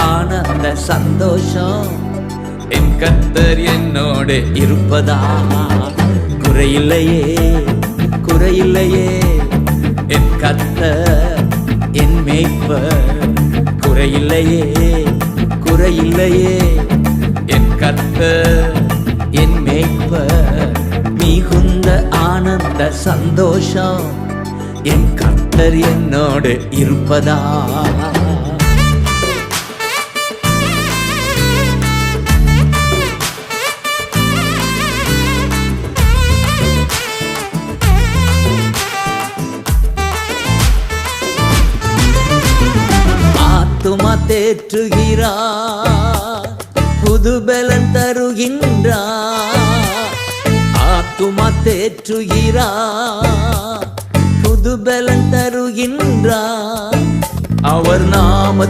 ஆனந்த சந்தோஷம் என் கர்த்தர் என்னோடு இருப்பதா. குறையில்லையே குறையில்லையே என் கர்த்தர் என் மேய்ப்பர். குறையில்லையே குறையில்லையே என் கர்த்தர் என் மேய்ப்பர். மிகுந்த ஆனந்த சந்தோஷம் என் கர்த்தர் என்னோடு இருப்பதா. ஆத்துமா தேற்றுகிறார், புது பலன் தருகின்றார். ஆத்துமா தேற்றுகிறார், புது பலன் தருகின்றார். அவர் நாம